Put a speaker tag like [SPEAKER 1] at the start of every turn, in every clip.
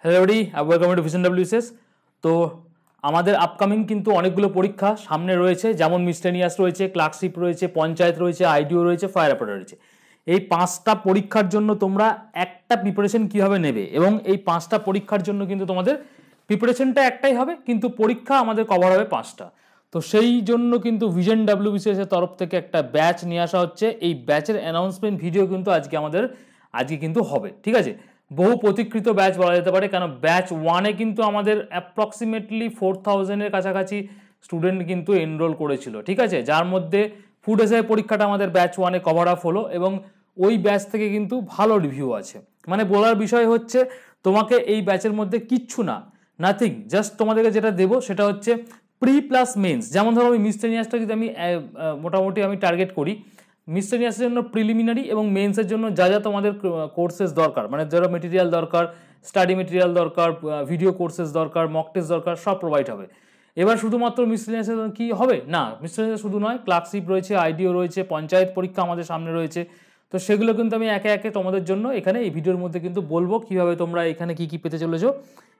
[SPEAKER 1] Hello everybody, welcome to vision WCS। তো আমাদের upcoming কিন্তু অনেকগুলো পরীক্ষা সামনে রয়েছে, যেমন মিসলেনিয়াস রয়েছে, ক্লার্কশিপ রয়েছে, পঞ্চায়েত রয়েছে, আইডিও রয়েছে, ফায়ার অপারেটর রয়েছে। এই 5টা পরীক্ষার জন্য তোমরা একটা প্রিপারেশন কীভাবে নেবে, এবং এই 5টা পরীক্ষার জন্য কিন্তু তোমাদের প্রিপারেশনটা একটাই হবে, কিন্তু পরীক্ষা আমাদের কভার হবে 5টা। তো সেই জন্য কিন্তু ভিশন WCS এর তরফ থেকে একটা ব্যাচ নিয়ে আসা হচ্ছে। এই ব্যাচের অ্যানাউন্সমেন্ট ভিডিও কিন্তু আজকে কিন্তু হবে, ঠিক আছে। বহু প্রতীক্ষিত ব্যাচ বলা যেতে পারে, কারণ ব্যাচ 1-এ কিন্তু আমাদের অ্যাপ্রক্সিমেটলি 4000-এর কাছাকাছি স্টুডেন্ট কিন্তু এনরোল করেছিল, ঠিক আছে, যার মধ্যে ফুড এসআই পরীক্ষাটা আমাদের ব্যাচ 1-এ কভার আপ হলো, এবং ওই ব্যাচ থেকে কিন্তু ভালো রিভিউ আছে। মানে বলার বিষয় হচ্ছে, তোমাকে এই ব্যাচের মধ্যে কিচ্ছু না, নাথিং, জাস্ট তোমাদেরকে যেটা দেবো সেটা হচ্ছে প্রি প্লাস মেন্স। যেমন ধরো আমি মিসলেনিয়াসটা যদি আমি মোটামুটি টার্গেট করি, মিসলেনিয়াসের জন্য প্রিলিমিনারি এবং মেন্সের জন্য যা যা তোমাদের কোর্সেস দরকার, মানে যারা মেটেরিয়াল দরকার, স্টাডি মেটেরিয়াল দরকার, ভিডিও কোর্সেস দরকার, মক টেস্ট দরকার, সব প্রোভাইড হবে। এবার শুধুমাত্র মিসলেনিয়াসের কি হবে না, মিসলেনিয়াস শুধু নয়, ক্লার্কশিপ রয়েছে, আইডিও রয়েছে, পঞ্চায়েত পরীক্ষা আমাদের সামনে রয়েছে। তো সেগুলো কিন্তু আমি একে একে তোমাদের জন্য এখানে এই ভিডিওর মধ্যে কিন্তু বলবো কীভাবে তোমরা এখানে কী কী পেতে চলেছো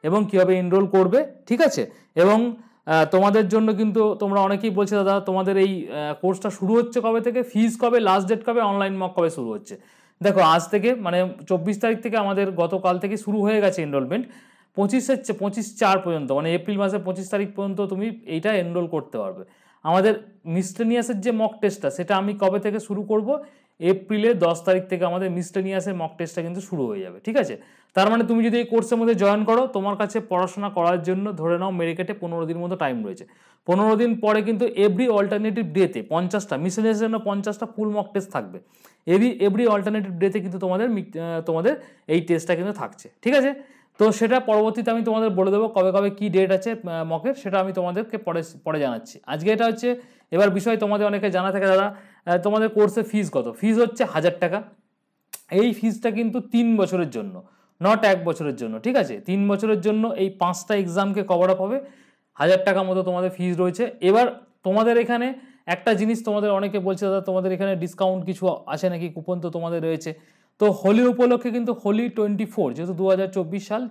[SPEAKER 1] এবং কীভাবে এনরোল করবে, ঠিক আছে। এবং তোমাদের জন্য কিন্তু তোমরা অনেকেই বলছে, দাদা তোমাদের এই কোর্সটা শুরু হচ্ছে কবে থেকে, ফিজ কবে, লাস্ট ডেট কবে, অনলাইন মক কবে শুরু হচ্ছে। দেখো, আজ থেকে মানে 24 তারিখ থেকে আমাদের গতকাল থেকে শুরু হয়ে গেছে এনরোলমেন্ট। 25/4 পর্যন্ত, মানে এপ্রিল মাসের 25 তারিখ পর্যন্ত তুমি এইটা এনরোল করতে পারবে। আমাদের মিসলেনিয়াসের যে মক টেস্টটা, সেটা আমি কবে থেকে শুরু করব, এপ্রিলের 10 তারিখ থেকে আমাদের মিসলেনিয়াসের মক টেস্টটা কিন্তু শুরু হয়ে যাবে, ঠিক আছে। তার মানে তুমি যদি এই কোর্সের মধ্যে জয়েন করো, তোমার কাছে পড়াশোনা করার জন্য ধরে নাও মেরে কেটে 15 দিন মতো টাইম রয়েছে। 15 দিন পরে কিন্তু এভরি অল্টারনেটিভ ডেতে 50টা, মিসলেনিয়াসের জন্য 50টা ফুল মক টেস্ট থাকবে। এভরি অল্টারনেটিভ ডেতে কিন্তু তোমাদের এই টেস্টটা কিন্তু থাকছে, ঠিক আছে। তো সেটা পরবর্তীতে আমি তোমাদের বলে দেবো কবে কবে কী ডেট আছে মকের, সেটা আমি তোমাদেরকে পরে জানাচ্ছি। আজকে এটা হচ্ছে এবার বিষয়, তোমাদের অনেকে জানা থাকে, দাদা তোমাদের কোর্সের ফিজ কত। ফিজ হচ্ছে 1000 টাকা। এই ফিজটা কিন্তু 3 বছরের জন্য, নট 1 বছরের জন্য, ঠিক আছে। 3 বছরের জন্য এই 5টা এক্সামকে কভার আপ হবে। 1000 টাকা মতো তোমাদের ফিজ রয়েছে। এবার তোমাদের এখানে একটা জিনিস তোমাদের অনেকে বলছে, দাদা তোমাদের এখানে ডিসকাউন্ট কিছু আছে নাকি, কুপন তো তোমাদের রয়েছে। তো হোলি উপলক্ষে কিন্তু হোলি 24, যেহেতু 2024 সাল,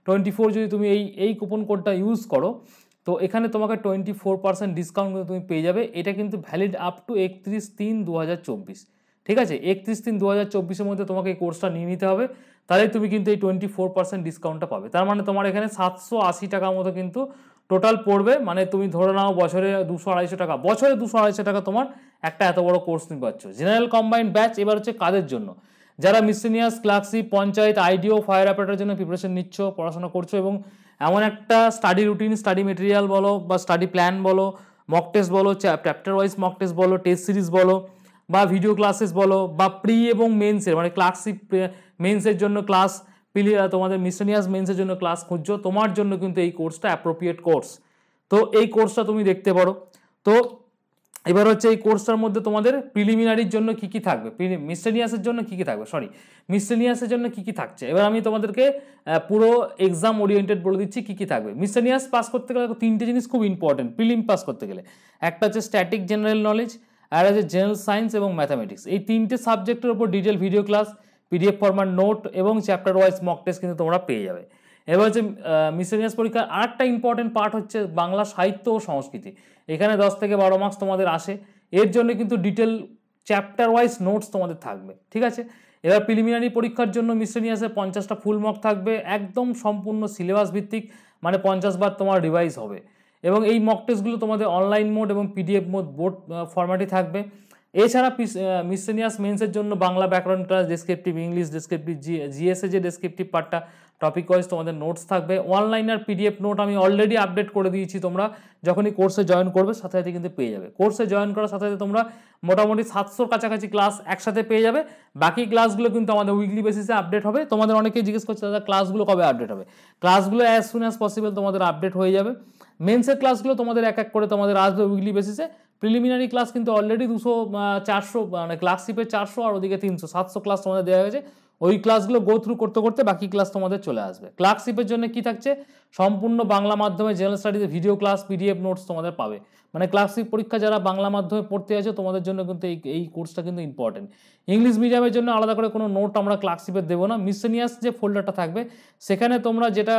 [SPEAKER 1] 24 যদি তুমি এই কুপন কোডটা ইউজ করো, তো এখানে তোমাকে 24% ডিসকাউন্ট কিন্তু তুমি পেয়ে যাবে। এটা কিন্তু ভ্যালিড আপ টু 31/3/2024, ঠিক আছে। 31/3/2024-এর মধ্যে তোমাকে এই কোর্সটা নিয়ে নিতে হবে, তাহলে তুমি কিন্তু এই 24% ডিসকাউন্টটা পাবে। তার মানে তোমার এখানে 780 টাকার মতো কিন্তু টোটাল পড়বে। মানে তুমি ধরে নাও বছরে 200-250 টাকা, বছরে 200-250 টাকা তোমার একটা এত বড় কোর্স তুমি পাচ্ছ। জেনারেল কম্বাইন্ড ব্যাচ এবার হচ্ছে কাদের জন্য, যারা মিসলেনিয়াস, ক্লার্কশিপ, পঞ্চায়েত, আইডিও, ফায়ার অপারেটরের জন্য প্রিপারেশন নিচ্ছ, পড়াশোনা করছো, এবং এমন একটা স্টাডি রুটিন, স্টাডি মেটেরিয়াল বলো বা স্টাডি প্ল্যান বলো, মক টেস্ট বলো, চ্যাপ্টার ওয়াইজ মক টেস্ট বলো, টেস্ট সিরিজ বলো, বা ভিডিও ক্লাসেস বলো, বা প্রি এবং মেন্সের মানে ক্লার্কশিপ মেন্সের জন্য ক্লাস, তোমাদের মিসলেনিয়াস মেন্সের জন্য ক্লাস খুঁজছো, তোমার জন্য কিন্তু এই কোর্সটা অ্যাপ্রোপ্রিয়েট কোর্স। তো এই কোর্সটা তুমি দেখতে পারো। তো এবার হচ্ছে এই কোর্সটার মধ্যে তোমাদের প্রিলিমিনারির জন্য কি কি থাকবে, মিসলেনিয়াসের জন্য কি কি থাকবে, মিসলেনিয়াসের জন্য কি কি থাকছে, এবার আমি তোমাদেরকে পুরো এক্সাম ওরিয়েন্টেড বলে দিচ্ছি কি কি থাকবে। মিসলেনিয়াস পাস করতে গেলে 3টে জিনিস খুব ইম্পর্টেন্ট প্রিলিম পাস করতে গেলে। একটা হচ্ছে স্ট্যাটিক জেনারেল নলেজ, আর আছে জেনারেল সায়েন্স এবং ম্যাথামেটিক্স। এই 3টে সাবজেক্টের উপর detail video class, PDF format note এবং চ্যাপ্টার ওয়াইজ মক টেস্ট কিন্তু তোমরা পেয়ে যাবে। এবার হচ্ছে মিসলেনিয়াস পরীক্ষার আরেকটা ইম্পর্টেন্ট পার্ট হচ্ছে বাংলা সাহিত্য ও সংস্কৃতি। এখানে 10 থেকে 12 মার্কস তোমাদের আসে। এর জন্য কিন্তু ডিটেল চ্যাপ্টার ওয়াইজ নোটস তোমাদের থাকবে, ঠিক আছে। এবার প্রিলিমিনারি পরীক্ষার জন্য মিসলেনিয়াসে 50টা ফুল মার্ক থাকবে, একদম সম্পূর্ণ সিলেবাস ভিত্তিক, মানে 50 বার তোমার রিভাইজ হবে। এবং এই মক টেস্টগুলো তোমাদের অনলাইন মোড এবং PDF মোড বোর্ড ফরম্যাটে থাকবে। এছাড়া মিসলেনিয়াস মেন্সের জন্য বাংলা ব্যাকরণ class, descriptive English, descriptive GS যে ডেসক্রিপটিভ পার্টটা, টপিক ওয়াইজ তোমাদের নোটস থাকবে। অনলাইন আর PDF নোট আমি অলরেডি আপডেট করে দিয়েছি, তোমরা যখনই কোর্সে জয়েন করবে সাথে সাথে কিন্তু পেয়ে যাবে। কোর্সে জয়েন করার সাথে সাথে তোমরা মোটামুটি 700-র কাছাকাছি ক্লাস একসাথে পেয়ে যাবে। বাকি ক্লাসগুলো কিন্তু আমাদের উইকলি বেসিসে আপডেট হবে। তোমাদের অনেকেই জিজ্ঞেস করছে, দাদা ক্লাসগুলো কবে আপডেট হবে। ক্লাসগুলো অ্যাজ সুন অ্যাজ পসিবল তোমাদের আপডেট হয়ে যাবে। মেন্সের ক্লাসগুলো তোমাদের এক এক করে তোমাদের আসবে উইকলি বেসিসে। প্রিলিমিনারি ক্লাস কিন্তু অলরেডি 200-400, মানে ক্লার্কশিপের 400 আর ওদিকে 300, 700 ক্লাস তোমাদের দেওয়া হয়েছে। ওই ক্লাসগুলো গো থ্রু করতে করতে বাকি ক্লাস তোমাদের চলে আসবে। ক্লার্কশিপের জন্য কি থাকছে, সম্পূর্ণ বাংলা মাধ্যমে জেনারেল স্টাডিজে ভিডিও ক্লাস, পিডিএফ নোটস তোমাদের পাবে। মানে ক্লার্কশিপ পরীক্ষা যারা বাংলা মাধ্যমে পড়তে আছে তোমাদের জন্য কিন্তু এই কোর্সটা কিন্তু ইম্পর্টেন্ট। ইংলিশ মিডিয়ামের জন্য আলাদা করে কোনো নোট আমরা ক্লার্কশিপের দেবো না। মিসেলিনিয়াস যে ফোল্ডারটা থাকবে সেখানে তোমরা যেটা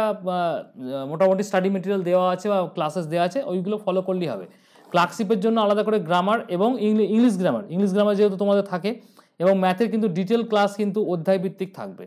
[SPEAKER 1] মোটামুটি স্টাডি মেটেরিয়াল দেওয়া আছে বা ক্লাসেস দেওয়া আছে ওইগুলো ফলো করলেই হবে। ক্লার্কশিপের জন্য আলাদা করে গ্রামার এবং ইংলিশ গ্রামার যেহেতু তোমাদের থাকে, এবং ম্যাথের কিন্তু ডিটেল ক্লাস কিন্তু অধ্যায় ভিত্তিক থাকবে।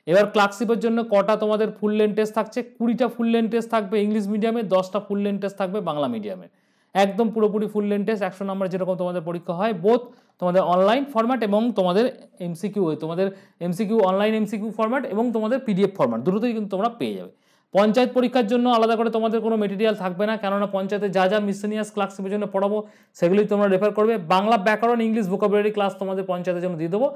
[SPEAKER 1] এবার ক্লার্কশিপের জন্য কটা তোমাদের ফুল লেন্থ টেস্ট থাকছে, 20টা ফুল লেন্থ টেস্ট থাকবে ইংলিশ মিডিয়ামে, 10টা ফুল লেন্থ টেস্ট থাকবে বাংলা মিডিয়ামে। একদম পুরোপুরি ফুল লেন্থ টেস্ট 100 নম্বর যেরকম তোমাদের পরীক্ষা হয়, বোথ তোমাদের অনলাইন ফরম্যাট এবং তোমাদের এমসিকিউ অনলাইন এমসিকিউ ফরম্যাট এবং তোমাদের পিডিএফ ফরম্যাট, দুটোতেই কিন্তু তোমরা পেয়ে যাবে। পঞ্চায়েত পরীক্ষার জন্য আলাদা করে তোমাদের কোনো মেটেরিয়াল থাকবে না, কেননা পঞ্চায়েতে যা যা মিসেলিনিয়াস ক্লার্কশিপের জন্য পড়াবো সেগুলোই তোমরা রেফার করবে। বাংলা ব্যাকরণ, ইংলিশ ভোকাবুলারি ক্লাস তোমাদের পঞ্চায়েতের জন্য দিয়ে দেবো।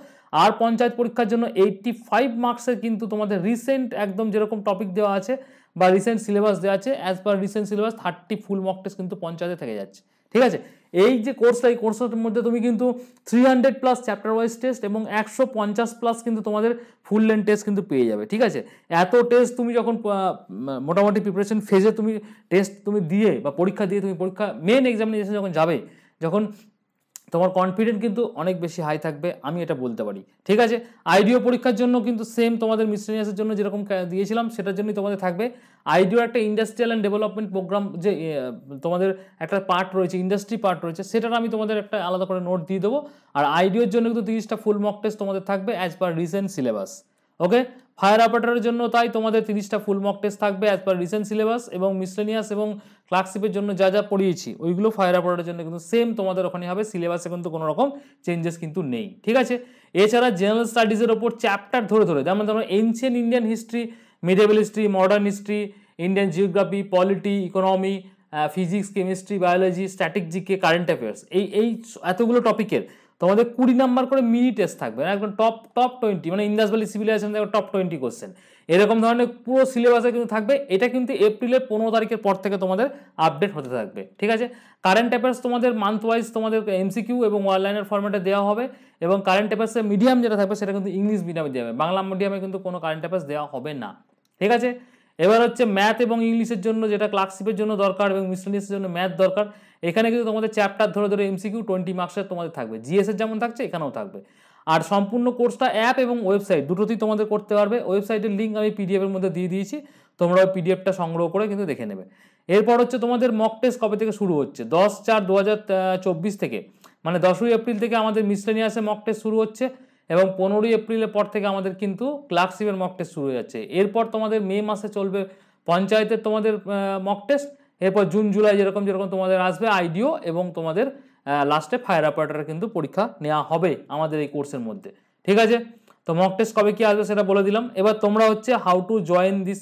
[SPEAKER 1] আর পঞ্চায়েত পরীক্ষার জন্য 85 মার্কসের কিন্তু তোমাদের রিসেন্ট একদম যেরকম টপিক দেওয়া আছে বা রিসেন্ট সিলেবাস দেওয়া আছে, as per recent syllabus 30 full mock test কিন্তু পঞ্চায়েতে থেকে যাচ্ছে। ঠিক আছে, এই যে কোর্সটা, এই কোর্সটার মধ্যে তুমি কিন্তু 300+ চ্যাপ্টার ওয়াইজ টেস্ট এবং 150+ কিন্তু তোমাদের ফুল লেন্থ টেস্ট কিন্তু পেয়ে যাবে। ঠিক আছে, এত টেস্ট তুমি যখন মোটামুটি প্রিপারেশন ফেজে তুমি টেস্ট তুমি দিয়ে বা পরীক্ষা দিয়ে তুমি পরীক্ষা মেন এক্সামিনেশন যখন যাবে, যখন তোমার কনফিডেন্ট কিন্তু অনেক বেশি হাই থাকবে, আমি এটা বলতে পারি। ঠিক আছে, আইডিও পরীক্ষার জন্য কিন্তু সেম তোমাদের মিসেলিনিয়াসের জন্য যেরকম দিয়েছিলাম সেটার জন্যই তোমাদের থাকবে। আইডিও একটা ইন্ডাস্ট্রিয়াল অ্যান্ড ডেভেলপমেন্ট প্রোগ্রাম, যে তোমাদের একটা পার্ট রয়েছে, ইন্ডাস্ট্রি পার্ট রয়েছে, সেটার আমি তোমাদের একটা আলাদা করে নোট দিয়ে দেবো। আর আইডিওর জন্য কিন্তু 30টা ফুল মক টেস্ট তোমাদের থাকবে অ্যাজ পার রিসেন্ট সিলেবাস। ওকে, ফায়ার অপারেটরের জন্য তাই তোমাদের 30টা ফুল মক টেস্ট থাকবে অ্যাজ পার রিসেন্ট সিলেবাস, এবং মিসেলিনিয়াস এবং ক্লার্কশিপের জন্য যা যা পড়িয়েছি ওইগুলো ফায়ার অপারেটরের জন্য কিন্তু সেম তোমাদের ওখানে হবে। সিলেবাসে কিন্তু কোনো রকম চেঞ্জেস কিন্তু নেই। ঠিক আছে, এছাড়া জেনারেল স্টাডিজের ওপর চ্যাপ্টার ধরে ধরে, যেমন ধরো ancient Indian history, medieval history, modern history, Indian geography, polity, economy, physics, chemistry, biology, static GK, current affairs, এই এতগুলো টপিকের তোমাদের 20 নাম্বার করে মিনি টেস্ট থাকবে, একদম টপ 20, মানে ইন্দাস ভ্যালি সিভিলাইজেশন থেকে টপ 20 কোশ্চেন, এরকম ধরনের পুরো সিলেবাসে কিন্তু থাকবে। এটা কিন্তু এপ্রিলের 15 তারিখের পর থেকে তোমাদের আপডেট হতে থাকবে। ঠিক আছে, কারেন্ট অ্যাফেয়ার্স তোমাদের মান্থ ওয়াইজ তোমাদের এমসিকিউ এবং অনলাইনের ফরম্যাটে দেওয়া হবে, এবং কারেন্ট অ্যাফেয়ার্সের মিডিয়াম যেটা থাকবে সেটা কিন্তু ইংলিশ মিডিয়ামে দেওয়া হবে, বাংলা মিডিয়ামে কিন্তু কোনো কারেন্ট অ্যাফেয়ার্স দেওয়া হবে না। ঠিক আছে, এবার হচ্ছে ম্যাথ এবং ইংলিশের জন্য যেটা ক্লার্কশিপের জন্য দরকার এবং মিসেলিনিয়াসের জন্য ম্যাথ দরকার, এখানে কিন্তু তোমাদের চ্যাপ্টার ধরে ধরে এমসিকিউ 20 মার্কসের তোমাদের থাকবে, জিএস এর যেমন থাকছে এখানেও থাকবে। আর সম্পূর্ণ কোর্সটা অ্যাপ এবং ওয়েবসাইট দুটোতেই তোমাদের করতে পারবে। ওয়েবসাইটের লিঙ্ক আমি পিডিএফ এর মধ্যে দিয়ে দিয়েছি, তোমরা ওই পিডিএফটা সংগ্রহ করে কিন্তু দেখে নেবে। এরপর হচ্ছে তোমাদের মক টেস্ট কবে থেকে শুরু হচ্ছে, 10/4/2024 থেকে, মানে 10ই এপ্রিল থেকে আমাদের মিসেলিনিয়াসের মক টেস্ট শুরু হচ্ছে, এবং 15ই এপ্রিলের পর থেকে আমাদের কিন্তু ক্লার্কশিপের মক টেস্ট শুরু হয়ে যাচ্ছে। এরপর তোমাদের মে মাসে চলবে পঞ্চায়েতের তোমাদের মক টেস্ট, এরপর জুন জুলাই যেরকম তোমাদের আসবে আইডিও, এবং তোমাদের লাস্টে ফায়ার অপারেটরের কিন্তু পরীক্ষা নেওয়া হবে আমাদের এই কোর্সের মধ্যে। ঠিক আছে, তো মক টেস্ট কবে কি আসবে সেটা বলে দিলাম। এবার তোমরা হচ্ছে how to join this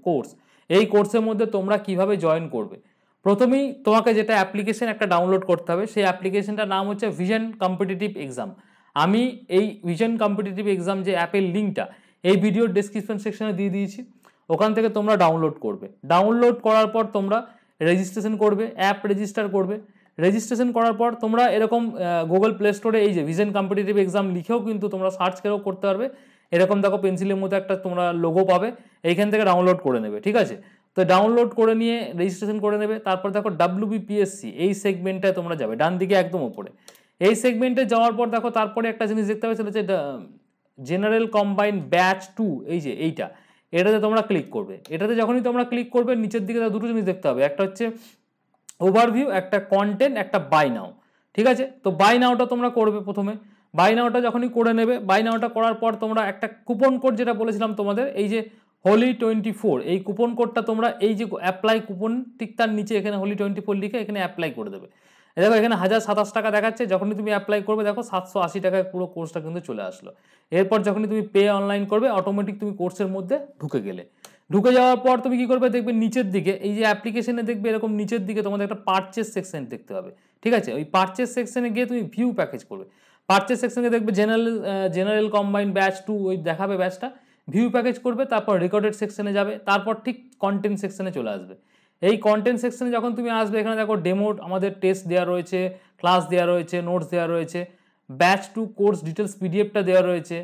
[SPEAKER 1] course, এই কোর্সের মধ্যে তোমরা কিভাবে জয়েন করবে। প্রথমেই তোমাকে যেটা অ্যাপ্লিকেশন একটা ডাউনলোড করতে হবে, সেই অ্যাপ্লিকেশনটার নাম হচ্ছে ভিশন কম্পিটিটিভ এক্সাম। আমি এই ভিশন কম্পিটিটিভ এক্সাম যে অ্যাপের লিঙ্কটা এই ভিডিওর ডেসক্রিপশন সেকশনে দিয়ে দিয়েছি, ওখান থেকে তোমরা ডাউনলোড করবে। ডাউনলোড করার পর তোমরা রেজিস্ট্রেশন করবে, অ্যাপ রেজিস্টার করবে। রেজিস্ট্রেশন করার পর তোমরা এরকম গুগল প্লে স্টোরে এই যে ভিশন কম্পিটিটিভ এক্সাম লিখেও কিন্তু তোমরা সার্চ করেও করতে পারবে। এরকম দেখো পেন্সিলের মধ্যে একটা তোমরা লোগো পাবে, এইখান থেকে ডাউনলোড করে নেবে। ঠিক আছে, তো ডাউনলোড করে নিয়ে রেজিস্ট্রেশন করে নেবে। তারপর দেখো WBPSC এই সেগমেন্টটায় তোমরা যাবে, ডান দিকে একদম উপরে। এই সেগমেন্টে যাওয়ার পর দেখো তারপরে একটা জিনিস দেখতে পাবে, সেটা হচ্ছে জেনারেল কম্বাইন্ড ব্যাচ 2, এই যে এইটা, এটাতে তোমরা ক্লিক করবে। এটাতে যখনই তোমরা ক্লিক করবে নিচের দিকে দুটো জিনিস দেখতে হবে, একটা হচ্ছে ওভারভিউ, একটা কন্টেন্ট, একটা বাই নাও। ঠিক আছে, তো বাই নাওটা তোমরা করবে প্রথমে। বাই নাওটা যখনই করে নেবে, বাই নাওটা করার পর তোমরা একটা কুপন কোড যেটা বলেছিলাম তোমাদের, এই যে হোলি24, এই কুপন কোডটা তোমরা এই যে অ্যাপ্লাই কুপন, ঠিক তার নিচে এখানে হোলি24 লিখে এখানে অ্যাপ্লাই করে দেবে। দেখো এখানে 1027 টাকা দেখাচ্ছে, যখনই তুমি অ্যাপ্লাই করবে দেখো 780 টাকায় পুরো কোর্সটা কিন্তু চলে আসলো। এরপর যখনই তুমি পে অনলাইন করবে অটোমেটিক তুমি কোর্সের মধ্যে ঢুকে গেলে। ঢুকে যাওয়ার পর তুমি কি করবে, দেখবে নিচের দিকে এই যে অ্যাপ্লিকেশনে দেখবে এরকম নিচের দিকে তোমাদের একটা পারচেস সেকশন দেখতে হবে। ঠিক আছে, ওই পারচেস সেকশনে গিয়ে তুমি ভিউ প্যাকেজ করবে। পারচেস সেকশনে দেখবে জেনারেল কম্বাইন্ড ব্যাচ 2 ওই দেখাবে ব্যাচটা, ভিউ প্যাকেজ করবে, তারপর রেকর্ডেড সেকশনে যাবে, তারপর ঠিক কন্টেন্ট সেকশনে চলে আসবে। এই কন্টেন্ট সেকশনে যখন তুমি আসবে, এখানে দেখো ডেমো আমাদের টেস্ট দেওয়া রয়েছে, ক্লাস দেওয়া রয়েছে, নোটস দেওয়া রয়েছে, ব্যাচ 2 কোর্স ডিটেলস পিডিএফটা দেওয়া রয়েছে,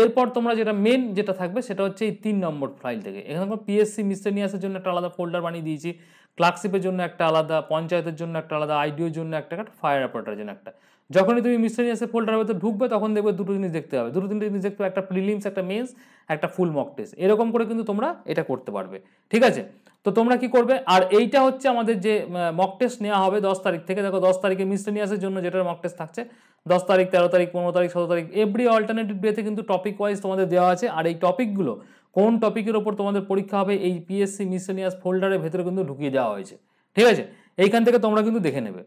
[SPEAKER 1] এরপর তোমরা যেটা মেন যেটা থাকবে সেটা হচ্ছে এই 3 নম্বর ফাইল থেকে। এখানে পিএসসি মিসেলিনিয়াসের জন্য একটা আলাদা ফোল্ডার বানিয়ে দিয়েছি, ক্লার্কশিপের জন্য একটা আলাদা, পঞ্চায়েতের জন্য একটা আলাদা, আইডিওর জন্য একটা, ফায়ার অপারেটরের জন্য একটা। যখনই তুমি মিসেলিনিয়াসের ফোল্ডারের ভেতরে ঢুকবে তখন দেখবে দুটো জিনিস দেখতে হবে, দুটো তিনটে জিনিস দেখতে হবে, একটা প্রিলিমস, একটা মেন্স, একটা ফুল মক টেস্ট। এরকম করে কিন্তু তোমরা এটা করতে পারবে, ঠিক আছে? তো তোমরা কি করবে, আর এইটা হচ্ছে আমাদের যে মক টেস্ট নেওয়া হবে 10 তারিখ থেকে। দেখো 10 তারিখে মিসেলিনিয়াসের জন্য যেটার মক টেস্ট থাকছে 10 তারিখ, 13 তারিখ, 15 তারিখ, 17 তারিখ, এভরি অল্টারনেটিভ ডেতে কিন্তু টপিক ওয়াইজ তোমাদের দেওয়া আছে। আর এই টপিকগুলো কোন টপিকের ওপর তোমাদের পরীক্ষা হবে এই পিএসসি মিসেলিনিয়াস ফোল্ডারের ভেতরে কিন্তু ঢুকিয়ে দেওয়া হয়েছে, ঠিক আছে? এইখান থেকে তোমরা কিন্তু দেখে নেবে,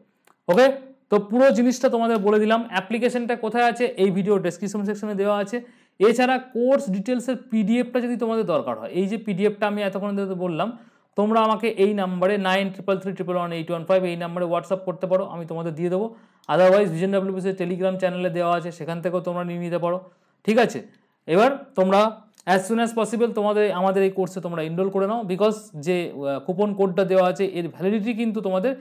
[SPEAKER 1] ওকে? তো পুরো জিনিসটা তোমাদের বলে দিলাম। অ্যাপ্লিকেশনটা কোথায় আছে, এই ভিডিও ডেসক্রিপশন সেকশনে দেওয়া আছে। এছাড়া কোর্স ডিটেলসের পিডিএফটা যদি তোমাদের দরকার হয়, এই যে পিডিএফটা আমি এতক্ষণ ধরে বললাম, তোমরা আমাকে এই নাম্বারে 9333118115 এই নাম্বারে হোয়াটসঅ্যাপ করতে পারো, আমি তোমাদের দিয়ে দেবো। আদারওয়াইজ ভিশন ডাব্লিউপিসির টেলিগ্রাম চ্যানেলে দেওয়া আছে, সেখান থেকেও তোমরা নিয়ে নিতে পারো, ঠিক আছে? এবার তোমরা অ্যাজ সুন অ্যাজ পসিবল আমাদের এই কোর্সে তোমরা এনরোল করে নাও, বিকজ যে কুপন কোডটা দেওয়া আছে এর ভ্যালিডিটি কিন্তু তোমাদের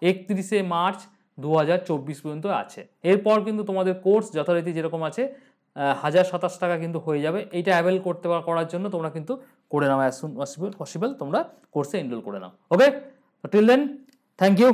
[SPEAKER 1] 31শে মার্চ 2024 পর্যন্ত আছে। এরপর কিন্তু তোমাদের কোর্স যথারীতি যেরকম আছে 1027 টাকা কিন্তু হয়ে যাবে। এইটা অ্যাভেল করার জন্য তোমরা কিন্তু করে নাও, অ্যাজ সুন পসিবল তোমরা কোর্সে এনরোল করে নাও, okay? Till then, thank you.